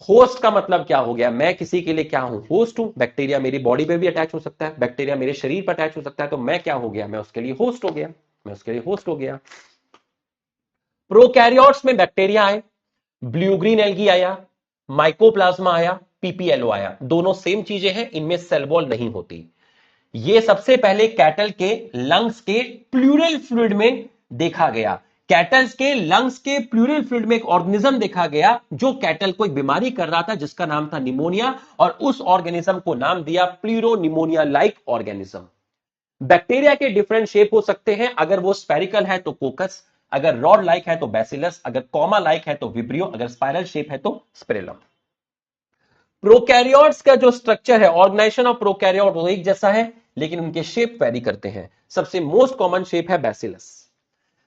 Host का मतलब क्या हो गया, मैं किसी के लिए क्या हूं, होस्ट हूं। बैक्टीरिया मेरी बॉडी पे भी अटैच हो सकता है, बैक्टीरिया मेरे शरीर पर अटैच हो सकता है, तो मैं क्या हो गया, मैं उसके लिए होस्ट हो गया, मैं उसके लिए होस्ट हो गया। प्रोकैरियोट्स में बैक्टीरिया आए, ब्लू ग्रीन एल्गी आया, माइकोप्लाज्मा आया, पीपीएलओ आया, दोनों सेम चीजें हैं, इनमें सेल वॉल नहीं होती। ये सबसे पहले कैटल के लंग्स के प्लूरल फ्लूइड में देखा गया। कैटल्स के लंग्स के प्लूरल फ्लूइड में एक ऑर्गेनिज्म देखा गया जो कैटल को एक बीमारी कर रहा था जिसका नाम था निमोनिया, और उस ऑर्गेनिज्म को नाम दिया प्लूरोनिमोनिया लाइक ऑर्गेनिज्म। बैक्टीरिया के डिफरेंट शेप हो सकते हैं, अगर वो स्फेरिकल है तो कोकस, अगर रॉड लाइक है तो बैसिलस, अगर कॉमा लाइक है तो विब्रियो, अगर स्पाइरल शेप है तो स्पिरेलम। प्रोकैरियोट्स का जो स्ट्रक्चर है, ऑर्गेनाइजेशन ऑफ प्रोकैरियोट वो एक जैसा है, लेकिन उनके शेप वेरी करते हैं। सबसे मोस्ट कॉमन शेप है बैसिलस।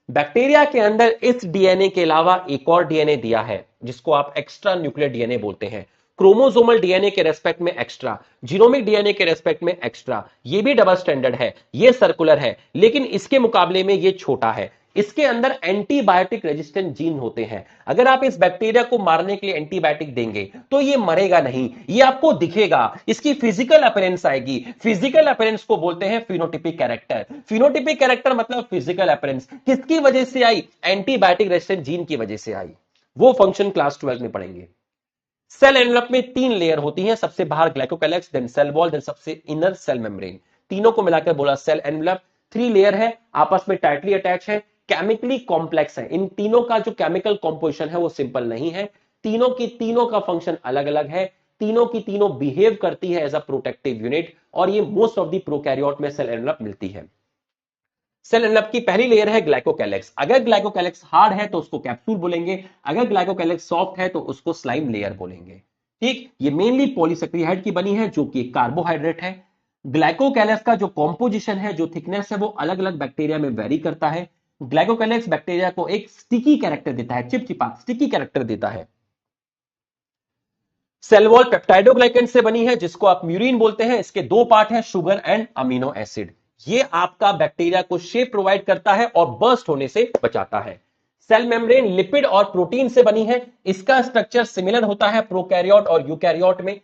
बैक्टीरिया के अंदर इस डीएनए के अलावा एक और डीएनए दिया है जिसको आप एक्स्ट्रा न्यूक्लियर डीएनए बोलते हैं। क्रोमोसोमल डीएनए के रेस्पेक्ट में एक्स्ट्रा, जीनोमिक डीएनए के रेस्पेक्ट में एक्स्ट्रा। ये भी डबल स्टैंडर्ड है, ये सर्कुलर है, लेकिन इसके मुकाबले में ये छोटा है। इसके अंदर एंटीबायोटिक रेजिस्टेंट जीन होते हैं। अगर आप इस बैक्टीरिया को मारने के लिए एंटीबायोटिक देंगे तो ये मरेगा नहीं, ये आपको दिखेगा, इसकी फिजिकल अपीयरेंस आएगी। फिजिकल अपीयरेंस को बोलते हैं फिनोटिपिक कैरेक्टर। फिनोटिपिक कैरेक्टर मतलब फिजिकल अपीयरेंस किसकी वजह से आई, एंटीबायोटिक रेजिस्टेंट जीन की वजह से आई। वो फंक्शन क्लास 12 में पढ़ेंगे। सेल एनवेलप में 3 लेयर होती हैं, सबसे बाहर glycocalyx, then cell wall, then सबसे इनर सेल मेम्ब्रेन। तीनों को मिलाकर बोला सेल एनवेलप। 3 लेयर है, आपस में टाइटली अटैच है, केमिकली कॉम्प्लेक्स है। इन तीनों का जो केमिकल कॉम्पोजिशन है वो सिंपल नहीं है, तीनों की तीनों का फंक्शन अलग अलग है, तीनों की तीनों बिहेव करती है एज अ प्रोटेक्टिव यूनिट, और ये मोस्ट ऑफ द प्रोकैरियोट में सेल एनवेलप मिलती है। सेल एनवेलप की पहली लेयर है ग्लाइकोकैलेक्स। अगर ग्लाइकोकैलेक्स हार्ड है तो उसको कैप्सूल बोलेंगे, अगर ग्लाइकोकैलेक्स सॉफ्ट है तो उसको स्लाइम लेयर बोलेंगे। ठीक, ये मेनली पॉलीसेक्रिहाइड की बनी है जो कि कार्बोहाइड्रेट है। ग्लाइकोकैलेक्स का जो कॉम्पोजिशन है, जो थिकनेस है, वो अलग अलग बैक्टीरिया में वेरी करता है। ग्लाइकोकैलेक्स बैक्टीरिया को एक स्टिकी कैरेक्टर देता है, चिपचिपा स्टिकी कैरेक्टर देता है। सेल वॉल पेप्टाइडोग्लाइकेन से बनी है जिसको आप म्यूरिन बोलते हैं। इसके 2 पार्ट हैं, शुगर एंड अमीनो एसिड। ये आपका बैक्टीरिया को शेप प्रोवाइड करता है और बर्स्ट होने से बचाता है। सेल मेम्ब्रेन लिपिड और प्रोटीन से बनी है, इसका स्ट्रक्चर सिमिलर होता है प्रोकैरियोट और यूकैरियोट में।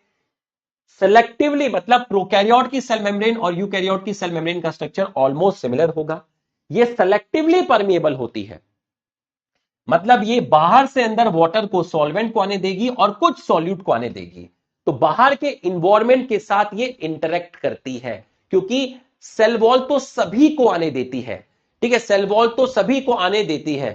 सेलेक्टिवली मतलब प्रोकैरियोट की सेल मेम्ब्रेन और यूकैरियोट की सेल मेम्ब्रेन का स्ट्रक्चर ऑलमोस्ट सिमिलर होगा। ये सेलेक्टिवली परमिएबल होती है, मतलब ये बाहर से अंदर वाटर को, सॉल्वेंट को आने देगी और कुछ सॉल्यूट को आने देगी। तो बाहर के इन्वायरमेंट के साथ ये इंटरेक्ट करती है, क्योंकि सेल वॉल तो सभी को आने देती है। ठीक है, सेल वॉल तो सभी को आने देती है।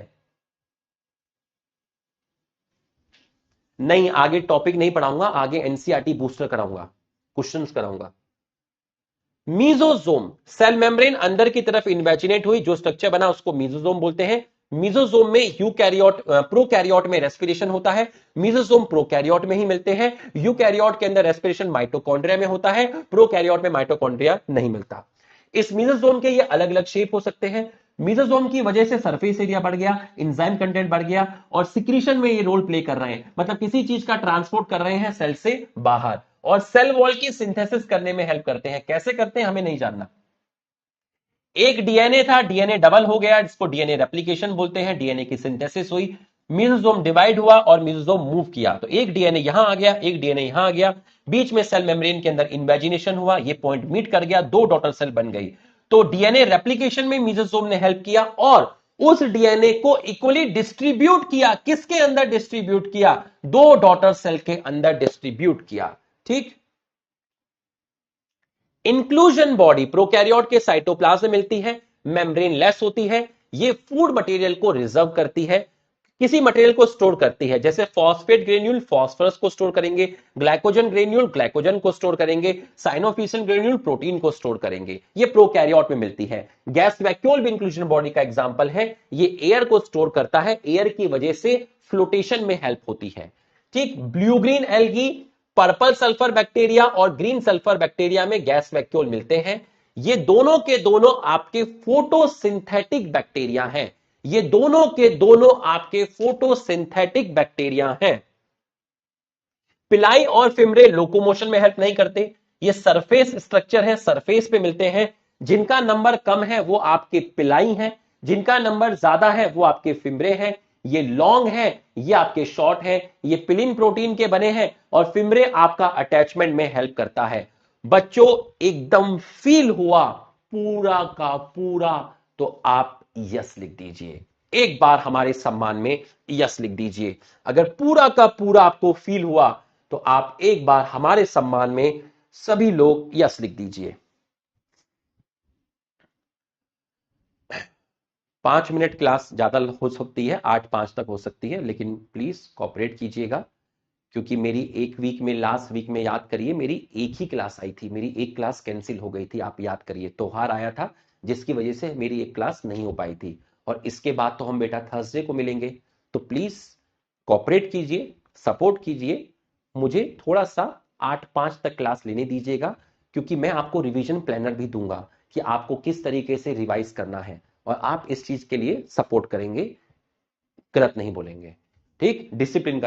नहीं, आगे टॉपिक नहीं पढ़ाऊंगा, आगे एनसीईआरटी बूस्टर कराऊंगा, क्वेश्चंस कराऊंगा। मीजोजोम, सेल मेम्ब्रेन अंदर की तरफ इन्वेजिनेट हुई, जो स्ट्रक्चर बना उसको मीजोजोम बोलते हैं। मीजोजोम में यूकैरियोट, प्रोकैरियोट में रेस्पिरेशन होता है, मीजोजोम प्रोकैरियोट में ही मिलते हैं। यूकैरियोट के अंदर रेस्पिरेशन माइटोकॉन्ड्रिया में होता है, प्रोकैरियोट में माइटोकॉन्ड्रिया नहीं मिलता। इस मीजोजोम के ये अलग अलग शेप हो सकते हैं। मीजोजोम की वजह से सरफेस एरिया बढ़ गया, एंजाइम कंटेंट बढ़ गया, और सिक्रीशन में ये रोल प्ले कर रहे हैं, मतलब किसी चीज का ट्रांसपोर्ट कर रहे हैं सेल से बाहर, और सेल वॉल की सिंथेसिस करने में हेल्प करते हैं। कैसे करते हैं हमें नहीं जानना। एक डीएनए था, डीएनए डबल हो गया, जिसको डीएनए रेप्लिकेशन बोलते हैं, डीएनए की सिंथेसिस हुई, मीजोसोम डिवाइड हुआ और मीजोसोम मूव किया, तो एक डीएनए यहां आ गया, एक डीएनए यहां आ गया, बीच में सेल मेम्ब्रेन के अंदर इन्वेजिनेशन हुआ, ये पॉइंट मीट कर गया, 2 डॉटर सेल बन गई। तो डीएनए रेप्लिकेशन में मीजोसोम ने हेल्प किया और उस डीएनए को इक्वली डिस्ट्रीब्यूट किया। किसके अंदर डिस्ट्रीब्यूट किया, 2 डॉटर सेल के अंदर डिस्ट्रीब्यूट किया। ठीक, इंक्लूजन बॉडी प्रोकैरियोट के साइटोप्लाज्म में मिलती है, मेम्ब्रेन लेस होती है, ये फूड मटेरियल को रिजर्व करती है, किसी मटेरियल को स्टोर करती है, जैसे फॉस्फेट ग्रेन्यूल फॉस्फोरस को स्टोर करेंगे, ग्लाइकोजन ग्रेन्यूल ग्लाइकोजन को स्टोर करेंगे, साइनोफिसिन ग्रेन्यूल प्रोटीन को स्टोर करेंगे। ये प्रोकैरियोट में मिलती है। गैस वैक्यूल भी इंक्लूजन बॉडी का एग्जांपल है, ये एयर को स्टोर करता है, एयर की वजह से फ्लोटेशन में हेल्प होती है। ठीक, blue green algae, purple sulphur bacteria और ग्रीन सल्फर बैक्टीरिया में गैस वैक्यूल मिलते हैं। ये दोनों के दोनों आपके फोटोसिंथेटिक बैक्टीरिया हैं, ये दोनों के दोनों आपके फोटोसिंथेटिक बैक्टीरिया हैं। पिलाई और फिमरे लोकोमोशन में हेल्प नहीं करते, ये सरफेस स्ट्रक्चर है, सरफेस पे मिलते हैं। जिनका नंबर कम है वो आपके पिलाई हैं, जिनका नंबर ज्यादा है वो आपके फिमरे हैं। ये लॉन्ग है, ये आपके शॉर्ट है, ये पिलिन प्रोटीन के बने हैं और फिमरे आपका अटैचमेंट में हेल्प करता है। बच्चों एकदम फील हुआ पूरा का पूरा, तो आप यस लिख दीजिए। एक बार हमारे सम्मान में यस लिख दीजिए। अगर पूरा का पूरा आपको फील हुआ तो आप एक बार हमारे सम्मान में सभी लोग यस लिख दीजिए। 5 मिनट क्लास ज्यादा हो सकती है, 8-5 तक हो सकती है, लेकिन प्लीज कॉपरेट कीजिएगा, क्योंकि मेरी एक वीक में, लास्ट वीक में याद करिए, मेरी एक ही क्लास आई थी, मेरी एक क्लास कैंसिल हो गई थी। आप याद करिए, त्योहार आया था जिसकी वजह से मेरी एक क्लास नहीं हो पाई थी, और इसके बाद तो हम बेटा थर्सडे को मिलेंगे। तो प्लीज कॉपरेट कीजिए, सपोर्ट कीजिए, मुझे थोड़ा सा 8-5 तक क्लास लेने दीजिएगा, क्योंकि मैं आपको रिवीजन प्लानर भी दूंगा कि आपको किस तरीके से रिवाइज करना है, और आप इस चीज के लिए सपोर्ट करेंगे, गलत नहीं बोलेंगे। ठीक, डिसिप्लिन का